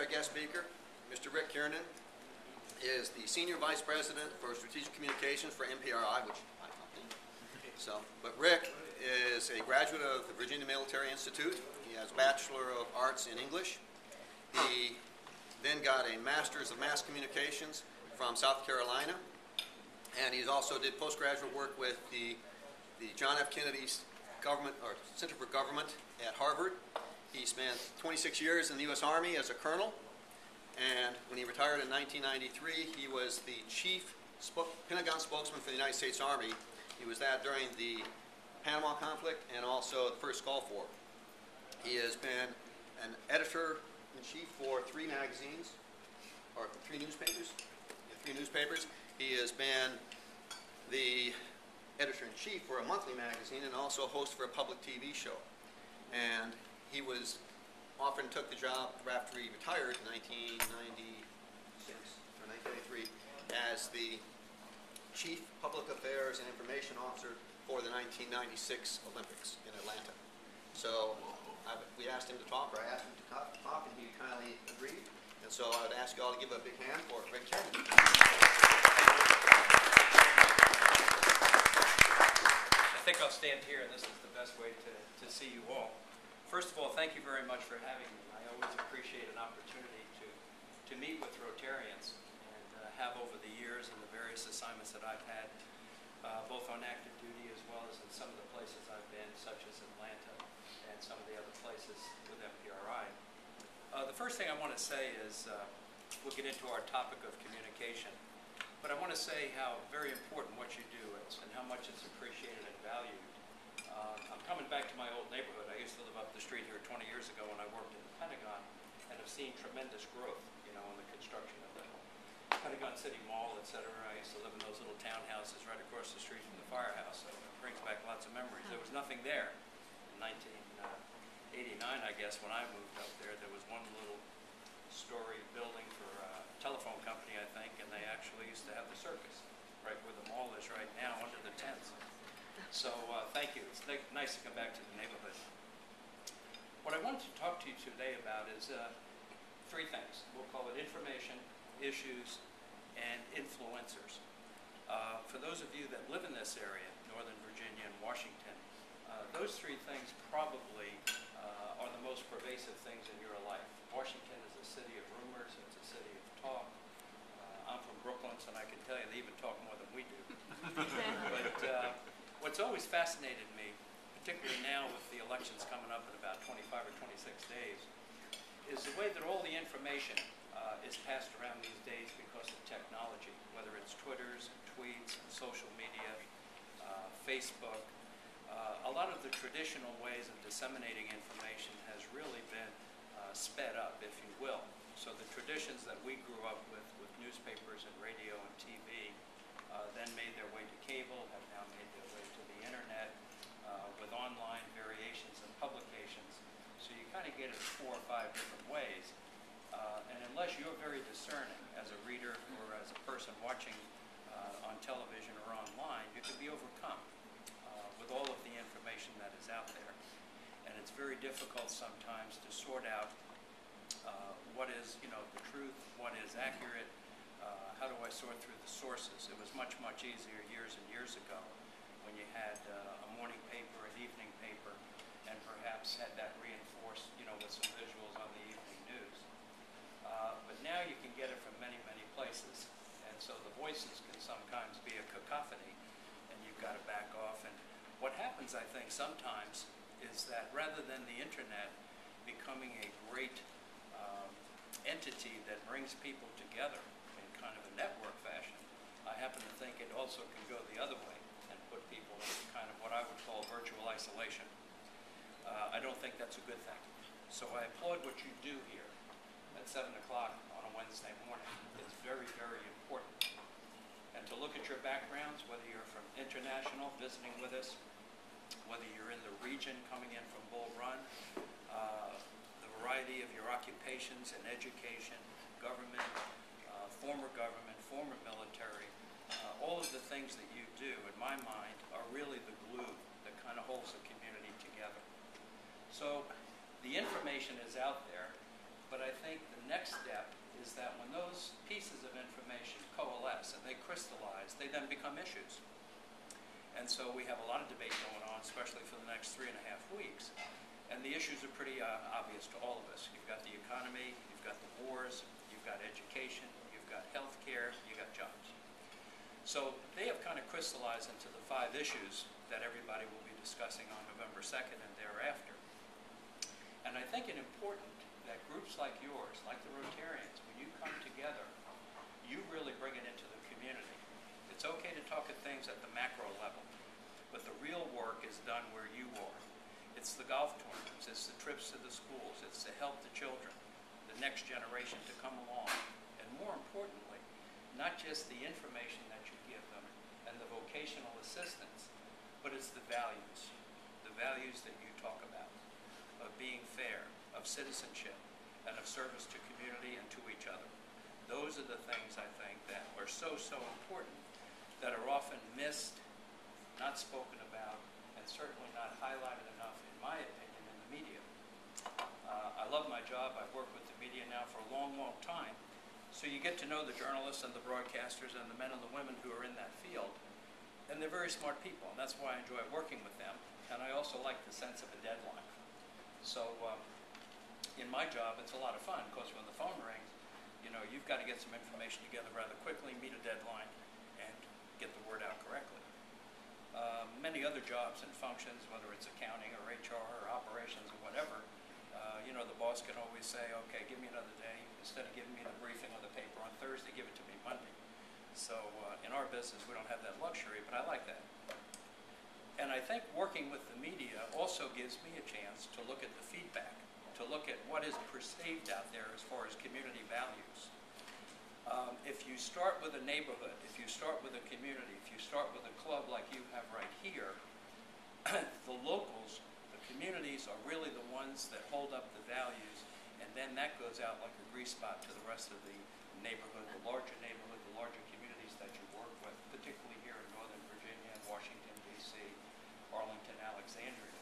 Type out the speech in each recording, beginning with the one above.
our guest speaker. Mr. Rick Kiernan is the Senior Vice President for Strategic Communications for MPRI, which is my company. But Rick is a graduate of the Virginia Military Institute. He has a Bachelor of Arts in English. He then got a Master's of Mass Communications from South Carolina. And he also did postgraduate work with the John F. Kennedy's Center for Government at Harvard. He spent 26 years in the U.S. Army as a colonel. And when he retired in 1993, he was the chief Pentagon spokesman for the United States Army. He was that during the Panama conflict and also the first Gulf War. He has been an editor-in-chief for three magazines, or three newspapers. He has been the editor-in-chief for a monthly magazine and also a host for a public TV show. And he was often took the job after he retired in 1996 or 1993 as the Chief Public Affairs and Information Officer for the 1996 Olympics in Atlanta. So we asked him to talk, or I asked him to talk, and he kindly agreed. And so I would ask you all to give a big hand for Rick Kiernan. I think I'll stand here, and this is the best way to see you all. First of all, thank you very much for having me. I always appreciate an opportunity to meet with Rotarians and have over the years and the various assignments that I've had, both on active duty as well as in some of the places I've been, such as Atlanta and some of the other places with MPRI. The first thing I want to say is, we'll get into our topic of communication, but I want to say how very important what you do is and how much it's appreciated and valued. I'm coming back to my old neighborhood. I used to live up the street here 20 years ago when I worked in the Pentagon, and have seen tremendous growth, in the construction of the Pentagon City Mall, etc. I used to live in those little townhouses right across the street from the firehouse, so it brings back lots of memories. There was nothing there in 1989, I guess, when I moved up there. There was one little story building for a telephone company, I think, and they actually used to have the circus right where the mall is right now, under the tents. So thank you. It's nice to come back to the neighborhood. What I wanted to talk to you today about is three things. We'll call it information, issues, and influencers. For those of you that live in this area, Northern Virginia and Washington, those three things probably are the most pervasive things in your life. Washington is a city of rumors. It's a city of talk. I'm from Brooklyn, so I can tell you they even talk more than we do. But what's always fascinated me, particularly now with the elections coming up in about 25 or 26 days, is the way that all the information is passed around these days because of technology, whether it's Twitters, tweets, social media, Facebook. A lot of the traditional ways of disseminating information has really been sped up, if you will. So the traditions that we grew up with newspapers and radio and TV, then made their way to cable, have now made their way to the internet, with online variations and publications. So you kind of get it 4 or 5 different ways. And unless you're very discerning as a reader or as a person watching on television or online, you can be overcome with all of the information that is out there. And it's very difficult sometimes to sort out what is, the truth, what is accurate. How do I sort through the sources? It was much, much easier years and years ago when you had a morning paper, an evening paper, and perhaps had that reinforced, with some visuals on the evening news. But now you can get it from many, many places. And so the voices can sometimes be a cacophony, and you've got to back off. And what happens, I think, sometimes is that rather than the internet becoming a great entity that brings people together in kind of a network fashion, I happen to think it also can go the other way and put people in kind of what I would call virtual isolation. I don't think that's a good thing. So I applaud what you do here at 7 o'clock on a Wednesday morning. It's very, very important. And to look at your backgrounds, whether you're from international, visiting with us, whether you're in the region coming in from Bull Run, the variety of your occupations in education, government, former military, all of the things that you do, in my mind, are really the glue that kind of holds the community together. So the information is out there, But I think the next step is that when those pieces of information coalesce and they crystallize, they then become issues. And so we have a lot of debate going on, especially for the next 3.5 weeks. And the issues are pretty obvious to all of us. You've got the economy, you've got the wars, you've got education, you've got health care, you've got jobs. So they have kind of crystallized into the 5 issues that everybody will be discussing on November 2nd and thereafter. And I think it's important that groups like yours, like the Rotarians, when you come together, you really bring it into the community. It's okay to talk at things at the macro level, but the real work is done where you are. It's the golf tournaments, it's the trips to the schools, it's to help the children, the next generation to come along. And more importantly, not just the information that you give them and the vocational assistance, but it's the values that you talk about, of being fair, of citizenship, and of service to community and to each other. Those are the things, I think, that are so, so important, that are often missed, not spoken about, and certainly not highlighted enough, in my opinion, in the media. I love my job. I've worked with the media now for a long, long time. So you get to know the journalists and the broadcasters and the men and the women who are in that field. And they're very smart people, and that's why I enjoy working with them. And I also like the sense of a deadline. So in my job, it's a lot of fun, because when the phone rings, you know, you've got to get some information together rather quickly, meet a deadline, and get the word out correctly. Many other jobs and functions, whether it's accounting or HR or operations or whatever, you know, the boss can always say, okay, give me another day. Instead of giving me the briefing on the paper on Thursday, give it to me Monday. So in our business, we don't have that luxury, but I like that. And I think working with the media also gives me a chance to look at the feedback, to look at what is perceived out there as far as community values. If you start with a neighborhood, if you start with a community, if you start with a club like you have right here, the locals, the communities are really the ones that hold up the values, and then that goes out like a grease spot to the rest of the neighborhood, the larger communities that you work with, particularly here in Northern Virginia and Washington, D.C., Arlington, Alexandria.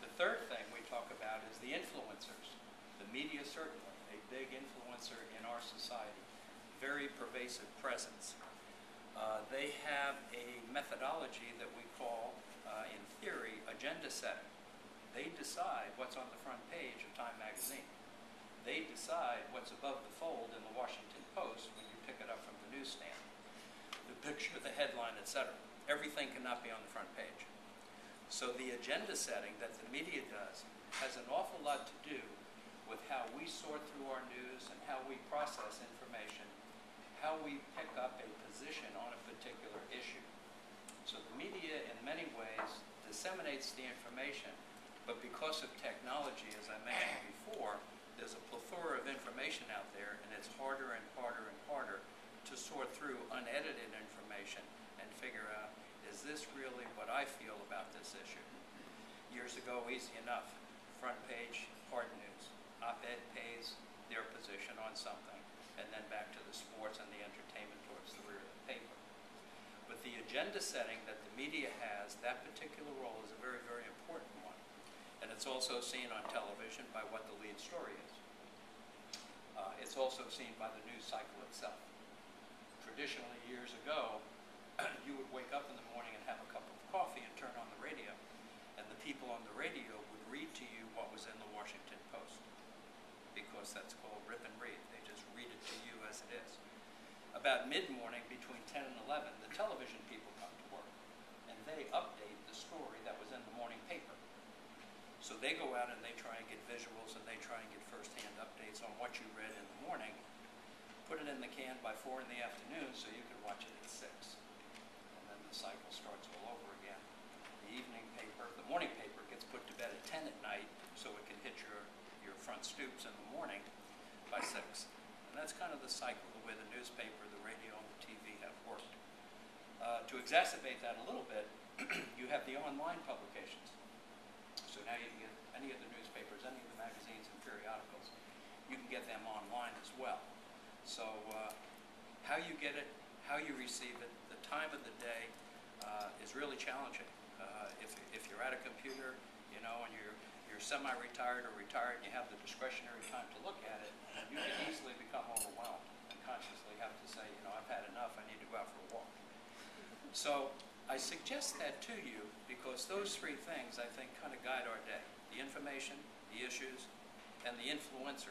The third thing we talk about is the influencers. The media, certainly, a big influencer in our society, very pervasive presence. They have a methodology that we call, in theory, agenda setting. They decide what's on the front page of Time magazine. They decide what's above the fold in the Washington Post when you pick it up from the newsstand. The picture, the headline, etc. Everything cannot be on the front page. So the agenda setting that the media does has an awful lot to do with how we sort through our news and how we process information, how we pick up a position on a particular issue. So the media, in many ways, disseminates the information, but because of technology, as I mentioned before, there's a plethora of information out there, and it's harder and harder and harder to sort through unedited information and figure out, is this really what I feel about this issue? Years ago, easy enough. Front page, hard news. Op-ed pays their position on something, and then back to the sports and the entertainment towards the rear of the paper. But the agenda setting that the media has, that particular role is a very, very important one. And it's also seen on television by what the lead story is. It's also seen by the news cycle itself. Traditionally, years ago, you would wake up in the morning and have a cup of coffee and turn on the radio. And the people on the radio would read to you what was in the Washington Post, because that's called rip and read. They just read it to you as it is. About mid-morning, between 10 and 11, the television people come to work, and they update the story that was in the morning paper. So they go out and they try and get visuals, and they try and get first-hand updates on what you read in the morning, put it in the can by 4 in the afternoon so you can watch it at 6. And then the cycle starts all over again. The evening paper, the morning paper gets put to bed at 10 at night so it can hit your front stoops in the morning by 6. And that's kind of the cycle, the way the newspaper, the radio, and the TV have worked. To exacerbate that a little bit, you have the online publications. So now you can get any of the newspapers, any of the magazines and periodicals, you can get them online as well. So how you get it, how you receive it, the time of the day is really challenging. If you're at a computer, you know, and you're you're semi-retired or retired and you have the discretionary time to look at it, you can easily become overwhelmed and consciously have to say, you know, I've had enough, I need to go out for a walk. So I suggest that to you because those three things, I think, kind of guide our day. The information, the issues, and the influencers